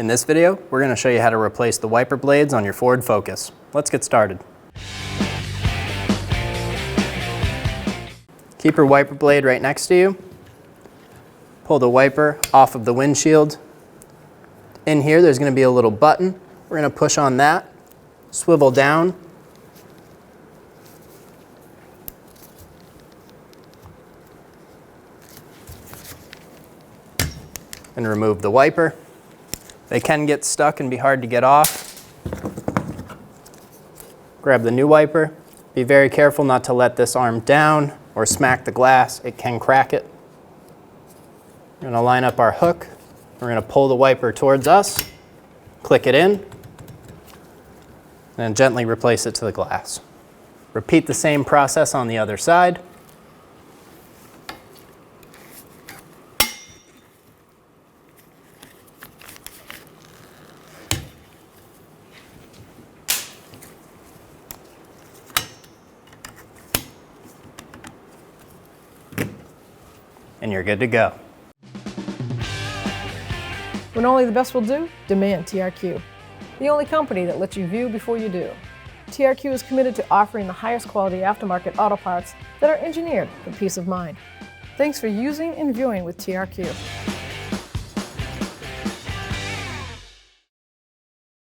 In this video, we're going to show you how to replace the wiper blades on your Ford Focus. Let's get started. Keep your wiper blade right next to you. Pull the wiper off of the windshield. In here, there's going to be a little button. We're going to push on that, swivel down, and remove the wiper. They can get stuck and be hard to get off. Grab the new wiper. Be very careful not to let this arm down or smack the glass. It can crack it. We're going to line up our hook. We're going to pull the wiper towards us, click it in, and then gently replace it to the glass. Repeat the same process on the other side. And you're good to go. When only the best will do, demand TRQ. The only company that lets you view before you do. TRQ is committed to offering the highest quality aftermarket auto parts that are engineered for peace of mind. Thanks for using and viewing with TRQ.